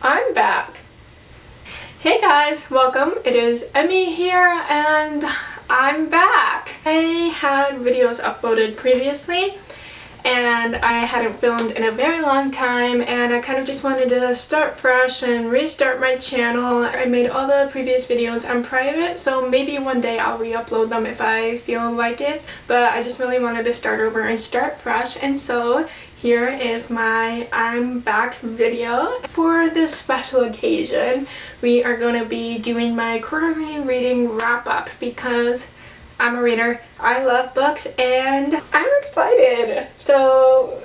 I'm back. Hey guys, welcome. It is Emmy here and I'm back. I had videos uploaded previously and I hadn't filmed in a very long time and I kind of just wanted to start fresh and restart my channel. I made all the previous videos on private, so maybe one day I'll re-upload them if I feel like it, but I just really wanted to start over and start fresh, and so here is my I'm back video. For this special occasion, we are going to be doing my quarterly reading wrap-up because I'm a reader, I love books, and I'm excited. So,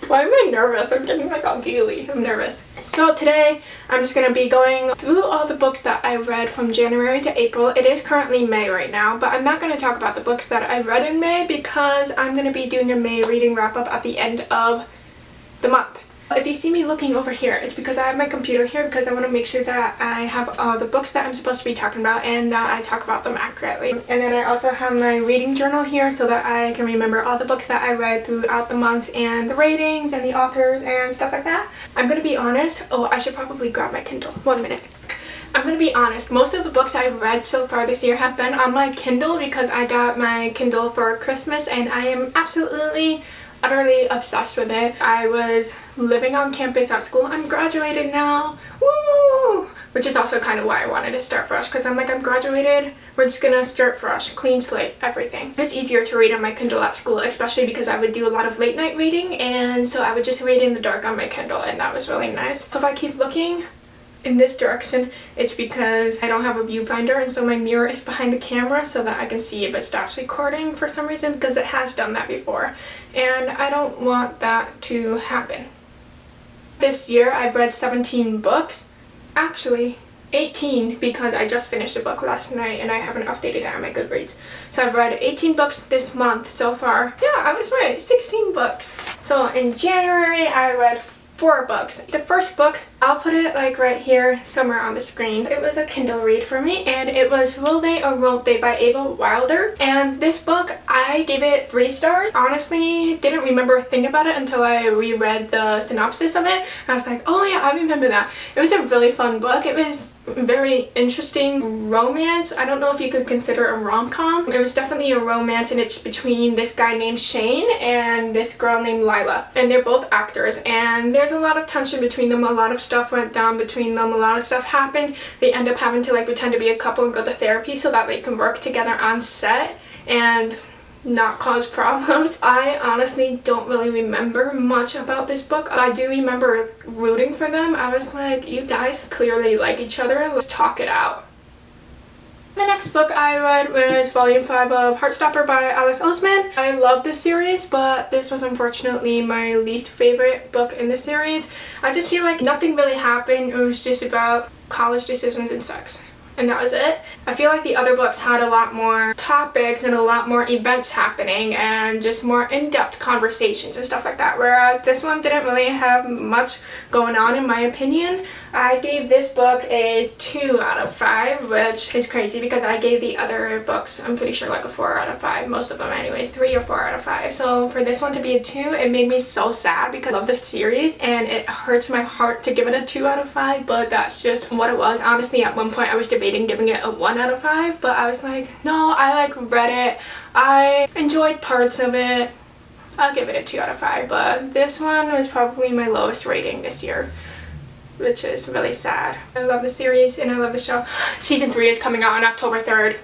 why am I nervous? I'm getting like all giggly. I'm nervous. So today, I'm just going to be going through all the books that I read from January to April. It is currently May right now, but I'm not going to talk about the books that I read in May because I'm going to be doing a May reading wrap-up at the end of the month. If you see me looking over here, it's because I have my computer here because I want to make sure that I have the books that I'm supposed to be talking about and that I talk about them accurately. And then I also have my reading journal here so that I can remember all the books that I read throughout the month and the ratings and the authors and stuff like that. I'm going to be honest. Oh, I should probably grab my Kindle. 1 minute. I'm going to be honest, most of the books I've read so far this year have been on my Kindle because I got my Kindle for Christmas and I am absolutely utterly obsessed with it. I was living on campus at school. I'm graduated now. Woo! Which is also kind of why I wanted to start fresh, because I'm like, I'm graduated, we're just gonna start fresh, clean slate, everything. It's easier to read on my Kindle at school, especially because I would do a lot of late night reading, and so I would just read in the dark on my Kindle, and that was really nice. So if I keep looking in this direction, it's because I don't have a viewfinder, and so my mirror is behind the camera so that I can see if it stops recording for some reason, because it has done that before and I don't want that to happen. This year I've read 17 books, actually 18 because I just finished a book last night and I haven't updated it on my Goodreads. So I've read 18 books this month so far. Yeah, I was right, 16 books. So in January I read 4 books. The first book, I'll put it like right here somewhere on the screen. It was a Kindle read for me and it was Will They or Won't They by Ava Wilder. And this book, I gave it 3 stars. Honestly, didn't remember a thing about it until I reread the synopsis of it. And I was like, oh yeah, I remember that. It was a really fun book. It was very interesting romance. I don't know if you could consider it a rom-com. It was definitely a romance and it's between this guy named Shane and this girl named Lila. And they're both actors and there's a lot of tension between them. A lot of stuff went down between them. A lot of stuff happened. They end up having to like pretend to be a couple and go to therapy so that they can work together on set and not cause problems. I honestly don't really remember much about this book. I do remember rooting for them. I was like, you guys clearly like each other. Let's talk it out. The next book I read was Volume 5 of Heartstopper by Alice Oseman. I love this series, but this was unfortunately my least favorite book in the series. I just feel like nothing really happened. It was just about college decisions and sex. And that was it. I feel like the other books had a lot more topics and a lot more events happening and just more in-depth conversations and stuff like that, whereas this one didn't really have much going on in my opinion. I gave this book a 2 out of 5, which is crazy because I gave the other books, I'm pretty sure, like a 4 out of 5, most of them anyways, 3 or 4 out of 5. So for this one to be a 2, it made me so sad because I love this series and it hurts my heart to give it a 2 out of 5, but that's just what it was. Honestly, at one point I was debating giving it a 1 out of 5, but I was like, no, I like read it, I enjoyed parts of it, I'll give it a 2 out of 5, but this one was probably my lowest rating this year, which is really sad. I love the series and I love the show. Season 3 is coming out on October 3rd.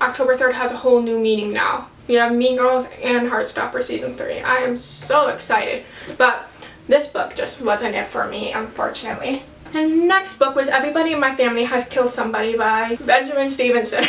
October 3rd has a whole new meaning now. We have Mean Girls and Heartstopper Season 3. I am so excited, but this book just wasn't it for me, unfortunately. The next book was Everybody in My Family Has Killed Somebody by Benjamin Stevenson.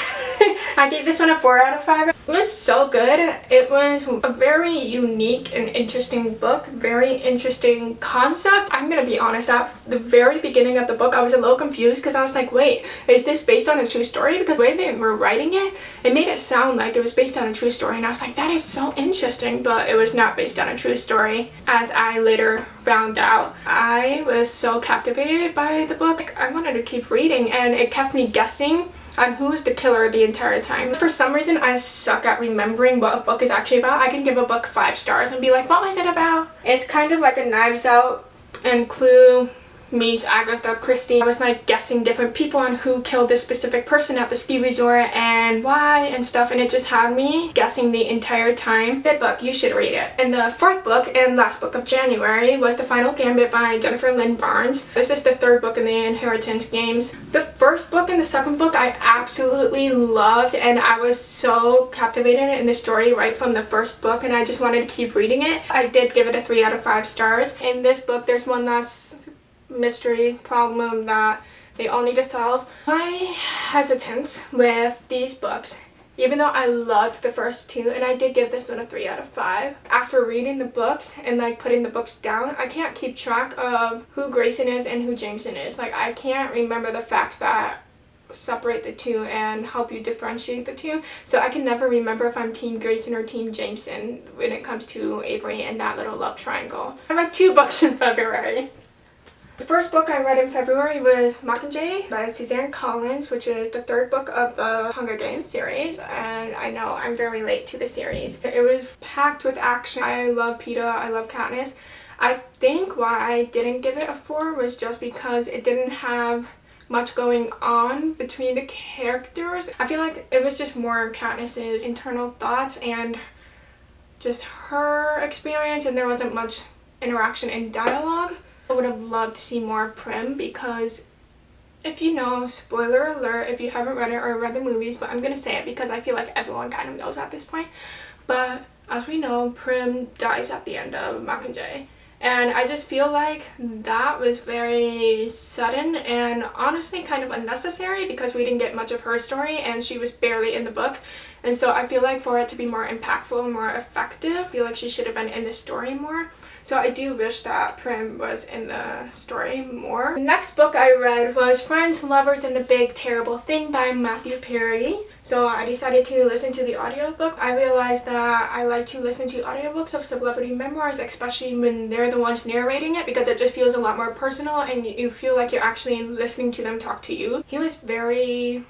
I gave this one a 4 out of 5. It was so good. It was a very unique and interesting book, very interesting concept. I'm gonna be honest, at the very beginning of the book I was a little confused because I was like, wait, is this based on a true story? Because the way they were writing it, it made it sound like it was based on a true story, and I was like, that is so interesting, but it was not based on a true story. As I later found out, I was so captivated by the book. I wanted to keep reading and it kept me guessing on who is the killer the entire time. For some reason, I suck at remembering what a book is actually about. I can give a book 5 stars and be like, what was it about? It's kind of like a Knives Out and Clue meets Agatha Christie. I was like guessing different people on who killed this specific person at the ski resort and why and stuff, and it just had me guessing the entire time. Good book, you should read it. And the fourth book and last book of January was The Final Gambit by Jennifer Lynn Barnes. This is the third book in the Inheritance games. The first book and the second book I absolutely loved, and I was so captivated in the story right from the first book, and I just wanted to keep reading it. I did give it a 3 out of 5 stars. In this book, there's one last mystery problem that they all need to solve. My hesitance with these books, even though I loved the first two, and I did give this one a 3 out of 5, after reading the books and like putting the books down, I can't keep track of who Grayson is and who Jameson is. Like, I can't remember the facts that separate the two and help you differentiate the two. So I can never remember if I'm Team Grayson or Team Jameson when it comes to Avery and that little love triangle. I read 2 books in February. The first book I read in February was Mockingjay by Suzanne Collins, which is the third book of the Hunger Games series, and I know I'm very late to the series. It was packed with action. I love Peeta, I love Katniss. I think why I didn't give it a 4 was just because it didn't have much going on between the characters. I feel like it was just more Katniss's internal thoughts and just her experience, and there wasn't much interaction and dialogue. I would have loved to see more of Prim, because if you know, spoiler alert if you haven't read it or read the movies, but I'm gonna say it because I feel like everyone kind of knows at this point, but as we know, Prim dies at the end of Mockingjay, and I just feel like that was very sudden and honestly kind of unnecessary because we didn't get much of her story and she was barely in the book. And so I feel like for it to be more impactful and more effective, I feel like she should have been in the story more. So I do wish that Prim was in the story more. The next book I read was Friends, Lovers, and the Big Terrible Thing by Matthew Perry. So I decided to listen to the audiobook. I realized that I like to listen to audiobooks of celebrity memoirs, especially when they're the ones narrating it, because it just feels a lot more personal and you feel like you're actually listening to them talk to you. He was very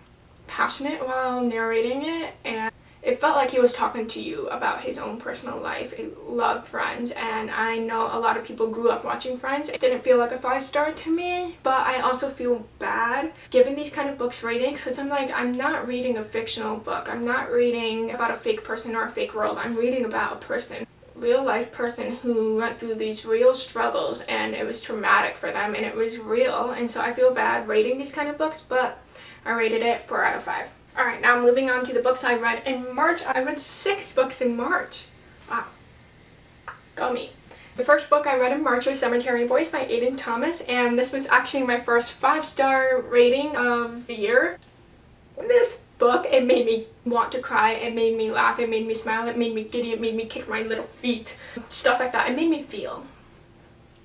passionate while narrating it, and it felt like he was talking to you about his own personal life. I love Friends, and I know a lot of people grew up watching Friends. It didn't feel like a 5-star to me, but I also feel bad giving these kind of books ratings because I'm like, I'm not reading a fictional book. I'm not reading about a fake person or a fake world. I'm reading about a person, real life person who went through these real struggles, and it was traumatic for them and it was real. And so I feel bad rating these kind of books, but I rated it 4 out of 5. Alright, now moving on to the books I read in March. I read 6 books in March. Wow. Go me. The first book I read in March was Cemetery Boys by Aiden Thomas, and this was actually my first 5-star rating of the year. This book, it made me want to cry, it made me laugh, it made me smile, it made me giddy, it made me kick my little feet. Stuff like that. It made me feel,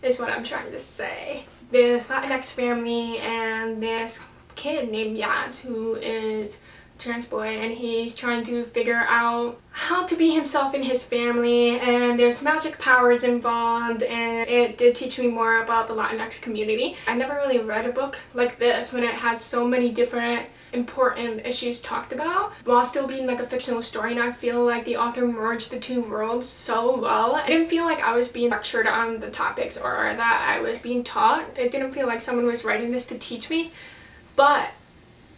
is what I'm trying to say. This Latinx family and this kid named Yaz who is trans boy, and he's trying to figure out how to be himself in his family, and there's magic powers involved, and it did teach me more about the Latinx community. I never really read a book like this when it has so many different important issues talked about while still being like a fictional story, and I feel like the author merged the two worlds so well. I didn't feel like I was being lectured on the topics or that I was being taught. It didn't feel like someone was writing this to teach me, but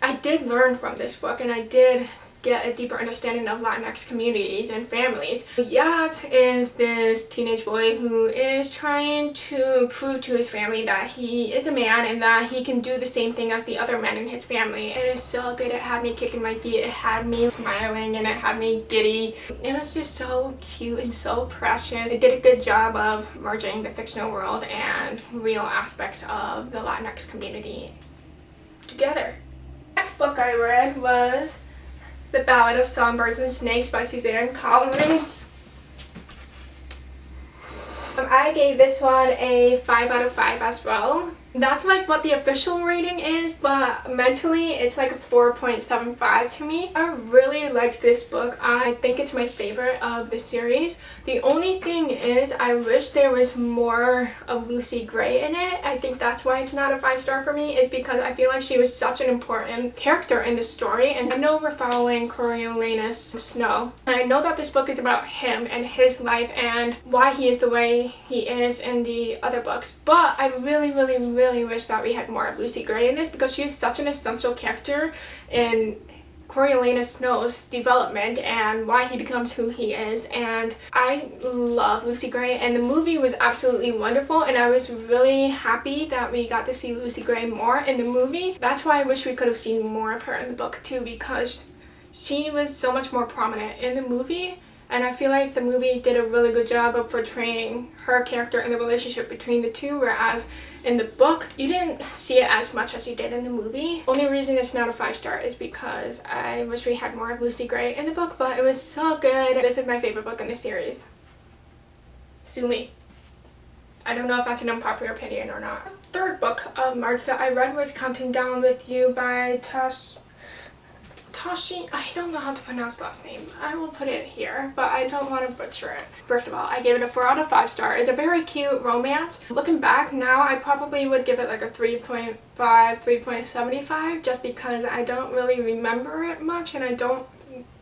I did learn from this book, and I did get a deeper understanding of Latinx communities and families. Yat is this teenage boy who is trying to prove to his family that he is a man and that he can do the same thing as the other men in his family. It is so good. It had me kicking my feet, it had me smiling, and it had me giddy. It was just so cute and so precious. It did a good job of merging the fictional world and real aspects of the Latinx community together. Next book I read was The Ballad of Songbirds and Snakes by Suzanne Collins. I gave this one a 5 out of 5 as well. That's like what the official rating is, but mentally it's like a 4.75 to me. I really liked this book. I think it's my favorite of the series. The only thing is I wish there was more of Lucy Gray in it. I think that's why it's not a 5-star for me, is because I feel like she was such an important character in the story. And I know we're following Coriolanus Snow. And I know that this book is about him and his life and why he is the way way he is in the other books. But I really wish that we had more of Lucy Gray in this, because she is such an essential character in Coriolanus Snow's development and why he becomes who he is. And I love Lucy Gray, and the movie was absolutely wonderful, and I was really happy that we got to see Lucy Gray more in the movie. That's why I wish we could have seen more of her in the book too, because she was so much more prominent in the movie, and I feel like the movie did a really good job of portraying her character and the relationship between the two, whereas in the book you didn't see it as much as you did in the movie. Only reason it's not a 5-star is because I wish we had more of Lucy Gray in the book, but it was so good. This is my favorite book in the series. Sue me. I don't know if that's an unpopular opinion or not. The third book of March that I read was Counting Down With You by Tashi, I don't know how to pronounce the last name. I will put it here, but I don't want to butcher it. First of all, I gave it a 4 out of 5 stars. It's a very cute romance. Looking back now, I probably would give it like a 3.5, 3.75, just because I don't really remember it much and I don't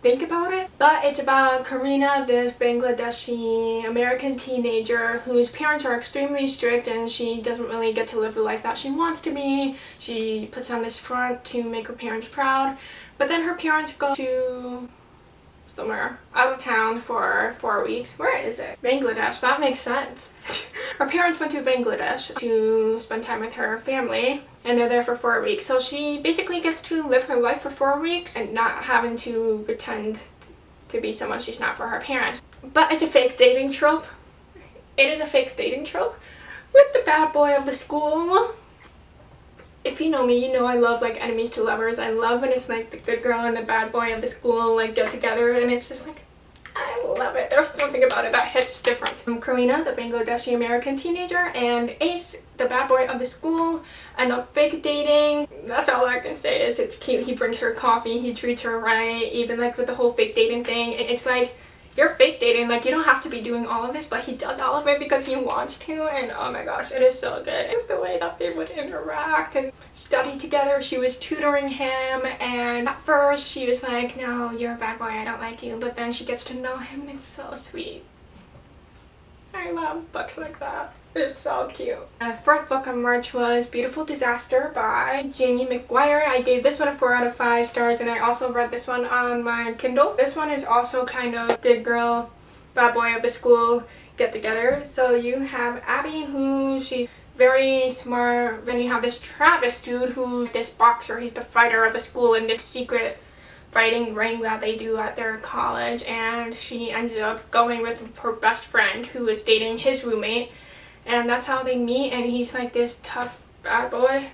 think about it. But it's about Karina, this Bangladeshi American teenager whose parents are extremely strict, and she doesn't really get to live the life that she wants to be. She puts on this front to make her parents proud. But then her parents go to somewhere out of town for 4 weeks. Where is it? Bangladesh. That makes sense. Her parents went to Bangladesh to spend time with her family, and they're there for 4 weeks. So she basically gets to live her life for 4 weeks and not having to pretend to be someone she's not for her parents. But it's a fake dating trope. It is a fake dating trope with the bad boy of the school. If you know me, you know I love like enemies to lovers. I love when it's like the good girl and the bad boy of the school like get together, and it's just like, I love it. There's something about it that hits different. Karina, the Bangladeshi American teenager, and Ace, the bad boy of the school, end up fake dating. That's all I can say is it's cute. He brings her coffee, he treats her right, even like with the whole fake dating thing. It's like, you're fake dating, like you don't have to be doing all of this, but he does all of it because he wants to, and oh my gosh, it is so good. It's the way that they would interact and study together. She was tutoring him, and at first she was like, no, you're a bad boy, I don't like you, but then she gets to know him and it's so sweet. I love books like that. It's so cute. The fourth book of March was Beautiful Disaster by Jamie McGuire. I gave this one a 4 out of 5 stars, and I also read this one on my Kindle. This one is also kind of good girl, bad boy of the school get together. So you have Abby, who she's very smart. Then you have this Travis dude who's this boxer. He's the fighter of the school in this secret fighting ring that they do at their college, and she ends up going with her best friend who is dating his roommate. And that's how they meet, and he's like this tough bad boy.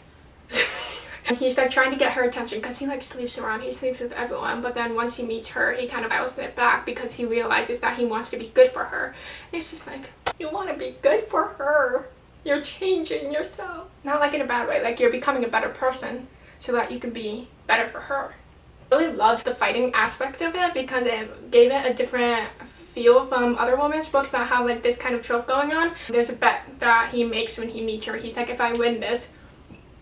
And he's like trying to get her attention because he like sleeps around, he sleeps with everyone, but then once he meets her, he kind of dials it back because he realizes that he wants to be good for her. And it's just like, you want to be good for her. You're changing yourself. Not like in a bad way, like you're becoming a better person so that you can be better for her. I really loved the fighting aspect of it because it gave it a different feel from other romance books that have like this kind of trope going on. There's a bet that he makes when he meets her. He's like, if I win this,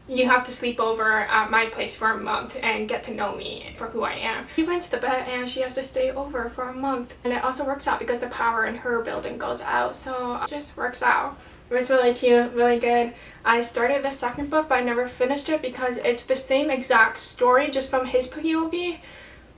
you have to sleep over at my place for a month and get to know me for who I am. He wins the bet and she has to stay over for a month. And it also works out because the power in her building goes out, so it just works out. It was really cute, really good. I started the second book, but I never finished it because it's the same exact story just from his POV.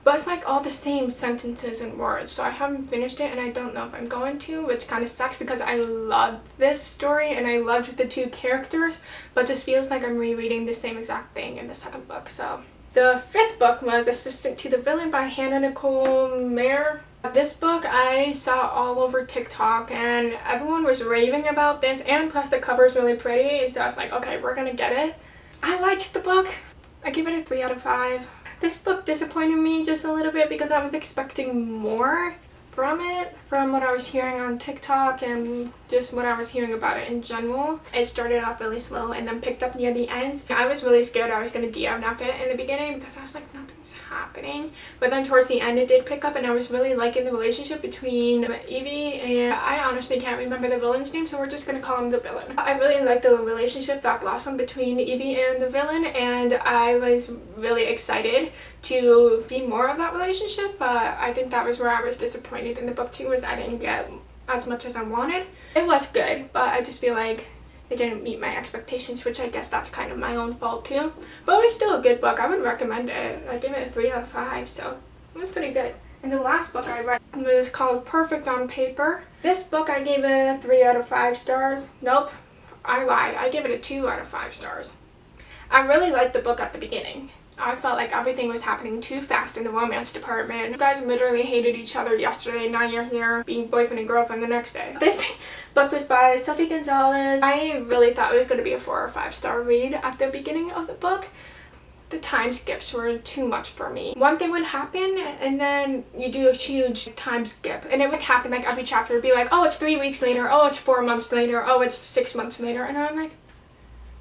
But it's like all the same sentences and words, so I haven't finished it and I don't know if I'm going to, which kind of sucks because I loved this story and I loved the two characters, but just feels like I'm rereading the same exact thing in the second book. So the fifth book was Assistant to the Villain by Hannah Nicole Mayer. This book I saw all over TikTok and everyone was raving about this, and plus the cover is really pretty, so I was like, okay, we're gonna get it. I liked the book. I give it a 3 out of 5. This book disappointed me just a little bit because I was expecting more from it, from what I was hearing on TikTok and just what I was hearing about it in general. It started off really slow and then picked up near the end. I was really scared I was going to DNF it in the beginning because I was like, nothing's happening. But then towards the end it did pick up and I was really liking the relationship between Evie and I honestly can't remember the villain's name, so we're just going to call him the villain. I really liked the relationship that blossomed between Evie and the villain, and I was really excited to see more of that relationship, but I think that was where I was disappointed in the book too, was I didn't get as much as I wanted. It was good, but I just feel like it didn't meet my expectations, which I guess that's kind of my own fault too. But it was still a good book. I would recommend it. I gave it a 3 out of 5, so it was pretty good. And the last book I read was called Perfect on Paper. This book I gave it a 3 out of 5 stars. Nope, I lied. I gave it a 2 out of 5 stars. I really liked the book at the beginning. I felt like everything was happening too fast in the romance department. You guys literally hated each other yesterday, now you're here being boyfriend and girlfriend the next day. This book was by Sophie Gonzalez. I really thought it was going to be a 4 or 5 star read at the beginning of the book. The time skips were too much for me. One thing would happen and then you do a huge time skip, and it would happen like every chapter. It would be like, oh, it's 3 weeks later, oh, it's 4 months later, oh, it's 6 months later, and I'm like,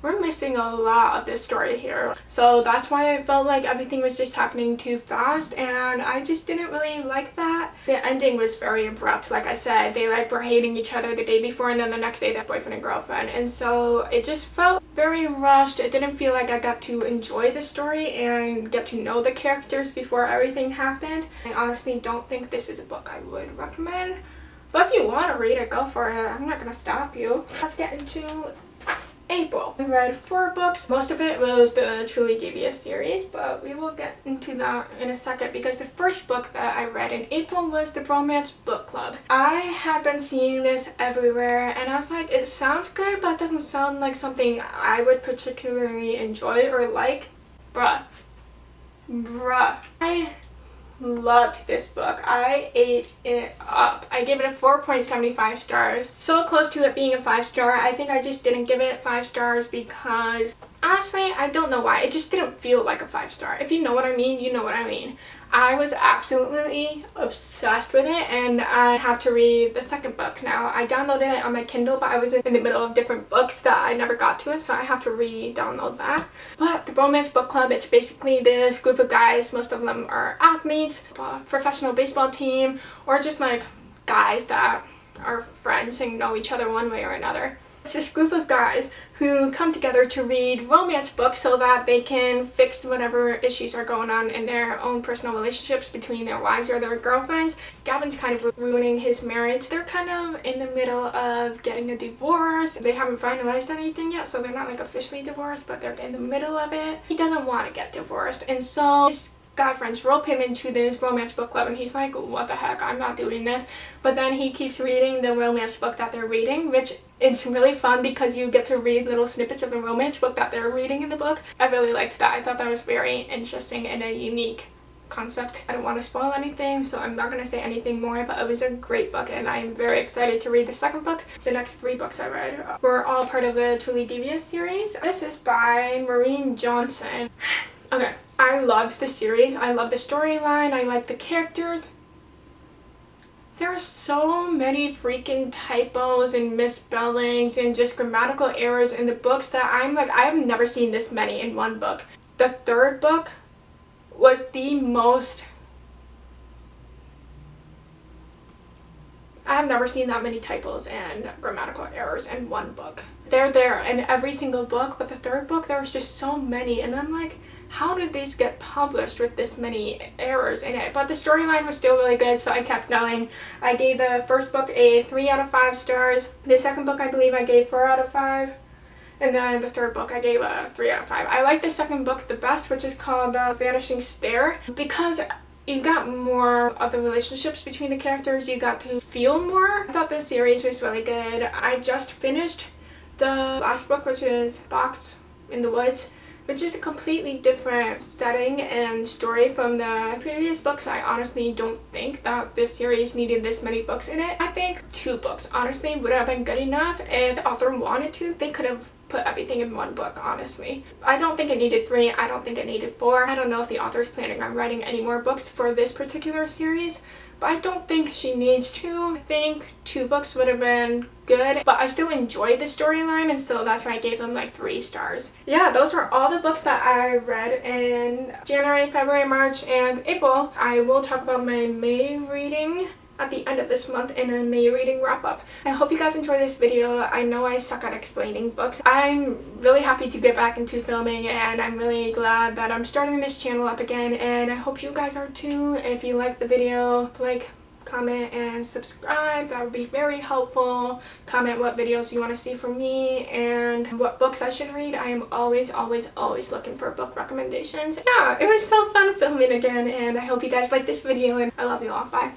we're missing a lot of this story here. So that's why I felt like everything was just happening too fast, and I just didn't really like that. The ending was very abrupt. Like I said, they like were hating each other the day before, and then the next day they're boyfriend and girlfriend, and so it just felt very rushed. It didn't feel like I got to enjoy the story and get to know the characters before everything happened. I honestly don't think this is a book I would recommend, but if you want to read it, go for it. I'm not gonna stop you. Let's get into April. I read 4 books. Most of it was the Truly Devious series, but we will get into that in a second because the first book that I read in April was the Romance Book Club. I have been seeing this everywhere and I was like, it sounds good, but it doesn't sound like something I would particularly enjoy or like. Bruh. I loved this book. I ate it up. I gave it a 4.75 stars. So close to it being a 5 star. I think I just didn't give it 5 stars because honestly, I don't know why. It just didn't feel like a 5 star. If you know what I mean, you know what I mean. I was absolutely obsessed with it, and I have to read the second book now. I downloaded it on my Kindle, but I was in the middle of different books that I never got to it, so I have to re-download that. But the Romance Book Club, it's basically this group of guys. Most of them are athletes, a professional baseball team, or just like guys that are friends and know each other one way or another. It's this group of guys who come together to read romance books so that they can fix whatever issues are going on in their own personal relationships between their wives or their girlfriends. Gavin's kind of ruining his marriage. They're kind of in the middle of getting a divorce. They haven't finalized anything yet, so they're not like officially divorced, but they're in the middle of it. He doesn't want to get divorced, and so his guy friends rope him into this romance book club, and he's like, what the heck, I'm not doing this. But then he keeps reading the romance book that they're reading, which it's really fun because you get to read little snippets of the romance book that they're reading in the book. I really liked that. I thought that was very interesting and a unique concept. I don't want to spoil anything, so I'm not going to say anything more, but it was a great book and I'm very excited to read the second book. The next 3 books I read were all part of the Truly Devious series. This is by Maureen Johnson. Okay, I loved the series. I love the storyline. I like the characters. There are so many freaking typos and misspellings and just grammatical errors in the books that I'm like, I've never seen this many in one book. The third book was the most... I've never seen that many typos and grammatical errors in one book. They're there in every single book, but the third book, there was just so many, and I'm like, how did these get published with this many errors in it? But the storyline was still really good, so I kept going. I gave the first book a 3 out of 5 stars. The second book, I believe I gave 4 out of 5. And then the third book, I gave a 3 out of 5. I like the second book the best, which is called The Vanishing Stare, because you got more of the relationships between the characters. You got to feel more. I thought this series was really good. I just finished the last book, which is Box in the Woods, which is a completely different setting and story from the previous books. I honestly don't think that this series needed this many books in it. I think 2 books honestly would have been good enough. If the author wanted to, they could have put everything in one book, honestly. I don't think it needed 3. I don't think it needed 4. I don't know if the author is planning on writing any more books for this particular series, but I don't think she needs to. I think 2 books would have been good, but I still enjoyed the storyline, and so that's why I gave them like 3 stars. Yeah, those were all the books that I read in January, February, March, and April. I will talk about my May reading at the end of this month in a May reading wrap up. I hope you guys enjoy this video. I know I suck at explaining books. I'm really happy to get back into filming, and I'm really glad that I'm starting this channel up again, and I hope you guys are too. If you like the video, like, comment, and subscribe. That would be very helpful. Comment what videos you want to see from me and what books I should read. I am always looking for book recommendations. Yeah, it was so fun filming again, and I hope you guys like this video, and I love you all. Bye.